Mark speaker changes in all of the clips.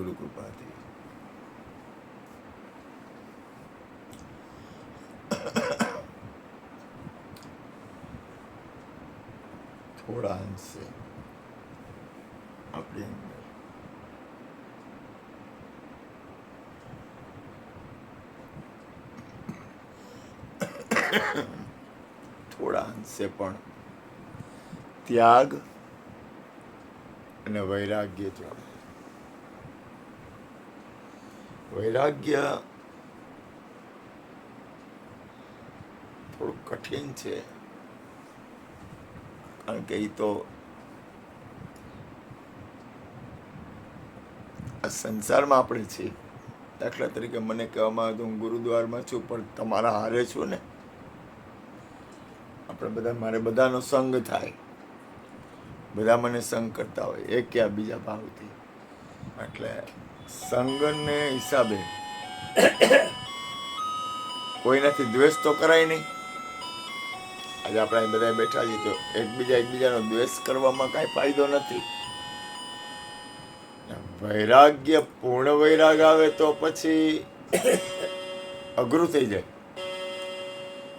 Speaker 1: ગુરુ કૃપાથી. થોડા અંશે આપણી અંદર થોડા અંશે પણ ત્યાગ અને વૈરાગ્ય જોઈએ. વૈરાગ્ય થોડું કઠિન છે, કારણ કે એ તો આ સંસારમાં આપણે છીએ. દાખલા તરીકે મને કહેવામાં આવે તો હું ગુરુદ્વારમાં છું, પણ તમારા હારે છું ને. આપણે બધા, મારે બધાનો સંગ થાય, બધા મને સંગ કરતા હોય, એક યા બીજા ભાવથી. એટલે સંગને હિસાબે કોઈનાથી દ્વેષ તો કરાય નહીં. આજે આપણે બધા બેઠા છીએ તો એકબીજાનો દ્વેષ કરવામાં કાંઈ ફાયદો નથી. વૈરાગ્ય, પૂર્ણ વૈરાગ આવે તો પછી અઘરું થઈ જાય,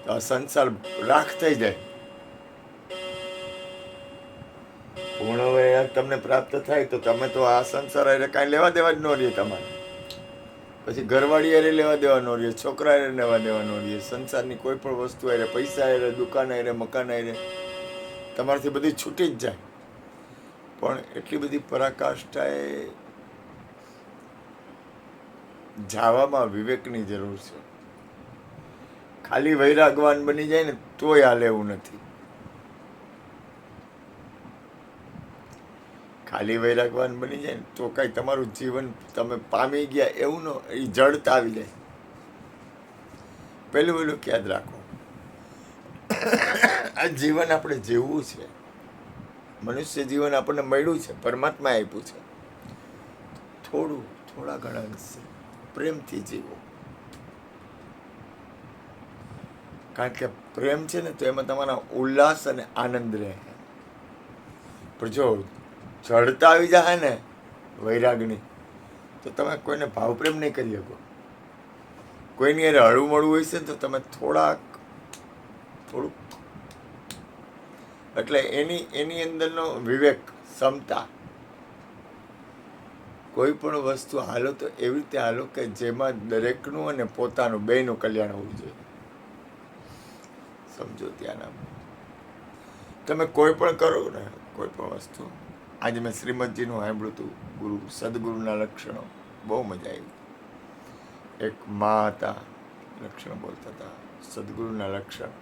Speaker 1: તો આ સંસાર રાખ થઈ જાય. પૂર્ણ વૈરાગ તમને પ્રાપ્ત થાય તો તમે તો આ સંસાર એટલે કાંઈ લેવા દેવા જ ન રહે તમારે. પછી ઘરવાળી હારે લેવા દેવા ન રહે, છોકરા હારે લેવા દેવા ન રહે, સંસારની કોઈ પણ વસ્તુ હારે, પૈસા હારે, દુકાન હારે, મકાન હારે, તમારાથી બધી છૂટી જ જાય. પણ એટલી બધી પરાકાષ્ઠાએ જાવામાં વિવેકની જરૂર છે. ખાલી વૈરાગવાન બની જાય ને તોય હાલે એવું નથી. ખાલી વૈરાગવાન બની જાય ને તો કાંઈ તમારું જીવન તમે પામી ગયા એવું ન, એ જડતા આવી જાય. પહેલું યાદ રાખો, આ જીવન આપણે જીવવું છે. મનુષ્ય જીવન આપણને મળ્યું છે, પરમાત્માએ આપ્યું છે. થોડા ઘણા અંશે પ્રેમથી જીવો, કારણ કે પ્રેમ છે ને તો એમાં તમારા ઉલ્લાસ અને આનંદ રહે. પણ જો જડતા આવી જાય ને વૈરાગની, તો તમે કોઈને ભાવ પ્રેમ નહીં કરી શકો. કોઈની અરે હળવું મળવું હોય છે તો તમે થોડુંક, એટલે એની અંદરનો વિવેક, ક્ષમતા, કોઈ પણ વસ્તુ હાલો તો એવી રીતે હાલો કે જેમાં દરેકનું અને પોતાનું બેયનું કલ્યાણ હોવું જોઈએ. સમજો ત્યાં તમે કોઈ પણ કરો ને, કોઈ પણ વસ્તુ. આજે મેં શ્રીમદજીનું સાંભળ્યું હતું, ગુરુ સદગુરુના લક્ષણો, બહુ મજા આવી. એક મા હતા, લક્ષણ બોલતા હતા, સદગુરુના લક્ષણ.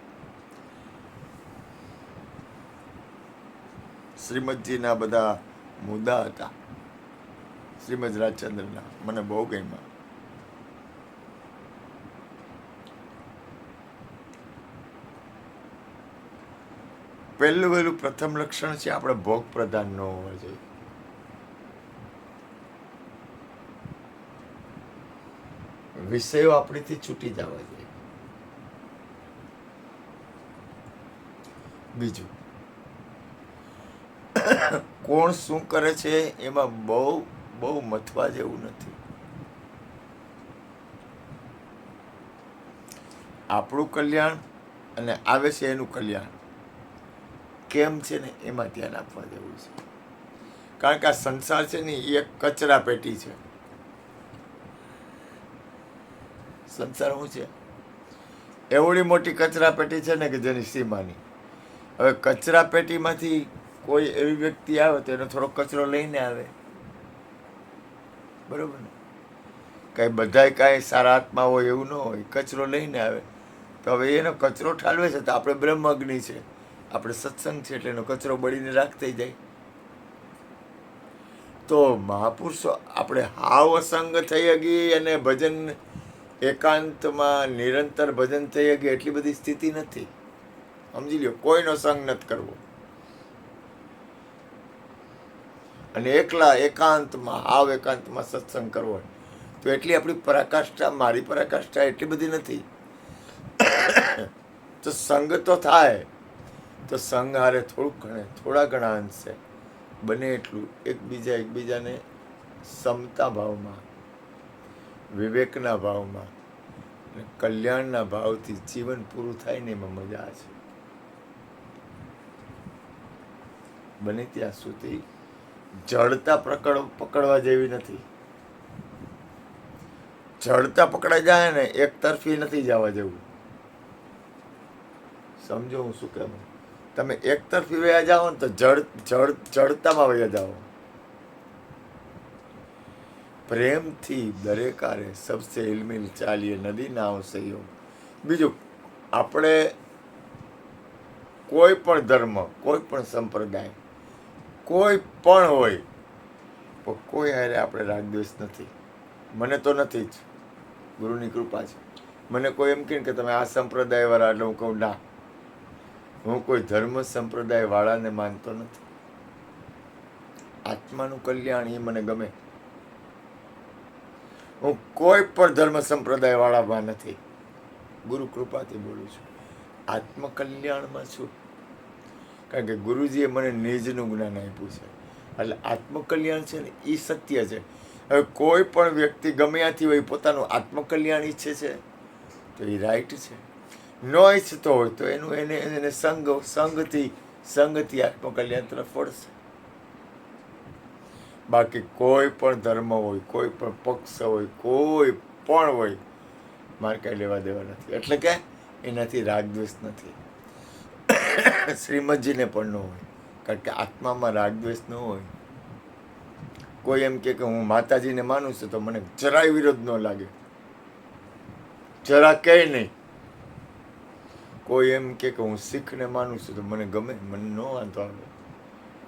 Speaker 1: શ્રીમદજીના બધા મુદ્દા હતા, શ્રીમદ રાજચંદ્રના, મને બહુ ગમ્યા. પહેલું પ્રથમ લક્ષણ છે, આપણે ભોગ પ્રધાન ન હોવા જોઈએ. વિષયો આપણીથી છૂટી જવા જોઈએ. બીજું, કોણ શું કરે છે એમાં બહુ મથવા જેવું નથી. આપણું કલ્યાણ અને આવે છે એનું કલ્યાણ કેમ છે ને એમાં ધ્યાન આપવા જેવું છે. કારણ કે આ સંસાર છે ને એ એક કચરા પેટી છે. સંસાર શું છે? એવડી મોટી કચરા પેટી છે ને કે જેની સીમાની. હવે કચરા પેટીમાંથી કોઈ એવી વ્યક્તિ આવે તો એનો થોડો કચરો લઈને આવે, બરોબર ને? કાંઈ બધાય કાંઈ સારા આત્મા હોય એવું ન હોય, કચરો લઈને આવે. તો હવે એનો કચરો ઠાલવે છે તો આપણે બ્રહ્મ અગ્નિ છે, આપણે સત્સંગ છે, એટલે એનો કચરો બળીને રાખ થઈ જાય. તો મહાપુરુષો આપણે હાવ અસંગ થઈ ગઈ અને ભજન એકાંતમાં નિરંતર ભજન થઈ ગઈ એટલી બધી સ્થિતિ નથી. સમજી લ્યો, કોઈનો સંગ નથી કરવો અને એકલા એકાંતમાં, હાવ એકાંતમાં સત્સંગ કરવો, તો એટલી આપણી પરાકાષ્ઠા, મારી પરાકાષ્ઠા એટલી બધી નથી. તો સંગ તો થાય, તો સંગ હારે થોડા ઘણા અંશે બને એટલું એકબીજાને સમતા ભાવમાં, વિવેકના ભાવમાં અને કલ્યાણના ભાવથી જીવન પૂરું થાય ને એમાં મજા છે. બને ત્યાં સુધી જડતા પકડવા જેવી નથી. જડતા પકડાઈ જાય ને એક તરફી નથી જવા જેવું. સમજો હું શું કહેવું? તમે એક તરફી વયા જાઓ ને તો જડતામાં વયા જાઓ. પ્રેમથી દરેક આરે સબસે ઇલમિલ ચાલીએ, નદી નાવ સહયોગ. બીજું, આપણે કોઈ પણ ધર્મ, કોઈ પણ સંપ્રદાય, કોઈ પણ હોય, પણ કોઈ હારે આપણે રાગદ્વેષ નથી. મને તો નથી જ, ગુરુની કૃપા છે. મને કોઈ એમ કહે કે તમે આ સંપ્રદાય વાળા, એટલે હું કહું ના, હું કોઈ ધર્મ સંપ્રદાય વાળાને માનતો નથી. આત્માનું કલ્યાણ એ મને ગમે. હું કોઈ પણ ધર્મ સંપ્રદાય વાળામાં નથી. ગુરુ કૃપાથી બોલું છું. આત્મકલ્યાણમાં છું. કારણ કે ગુરુજીએ મને નિજનું જ્ઞાન આપ્યું છે. એટલે આત્મકલ્યાણ છે ને એ સત્ય છે. હવે કોઈ પણ વ્યક્તિ ગમે ત્યાંથી હોય પોતાનું આત્મકલ્યાણ ઈચ્છે છે તો એ રાઈટ છે. ન ઈચ્છતો હોય તો એને સંગથી આત્મકલ્યાણ તરફ વળશે. બાકી કોઈ પણ ધર્મ હોય, કોઈ પણ પક્ષ હોય, કોઈ પણ હોય, મારે કાંઈ લેવા દેવા નથી. એટલે કે એનાથી રાગદ્વેષ નથી. શ્રીમદજીને પણ ન હોય. કારણ કે આત્મામાં રાગદ્વેષ ન હોય. કોઈ એમ કે હું માતાજીને માનું છું તો મને જરાય વિરોધ ન લાગે, જરા કંઈ નહીં. કોઈ એમ કે હું શીખને માનું છું તો મને ગમે, મને ન વાંધો આવે.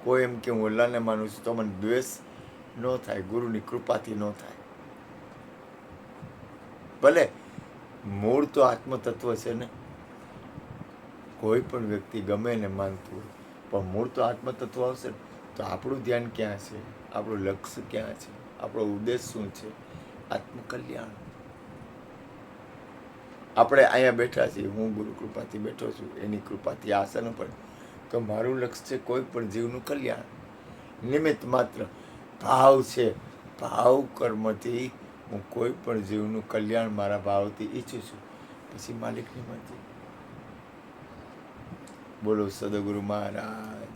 Speaker 1: કોઈ એમ કે હું અલ્લાહને માનું છું તો મને દ્વેષ ન થાય. ગુરુની કૃપાથી ન થાય. ભલે મૂળ તો આત્મતત્વ છે ને. કોઈ પણ વ્યક્તિ ગમે એને માનતું હોય, પણ મૂળ તો આત્મતત્વ આવશે ને તો આપણું ધ્યાન ક્યાં છે, આપણું લક્ષ્ય ક્યાં છે, આપણો ઉદ્દેશ શું છે? આત્મકલ્યાણ. આપણે અહીંયા બેઠા છીએ, હું ગુરુ કૃપાથી બેઠો છું, એની કૃપાથી આસન ઉપર, તો મારું લક્ષ્ય છે કોઈ પણ જીવનું કલ્યાણ. નિમિત્ત માત્ર ભાવ છે. ભાવ કર્મથી હું કોઈ પણ જીવનું કલ્યાણ મારા ભાવથી ઈચ્છું છું. પછી માલિકની મરજી. બોલો સદગુરુ મહારાજ.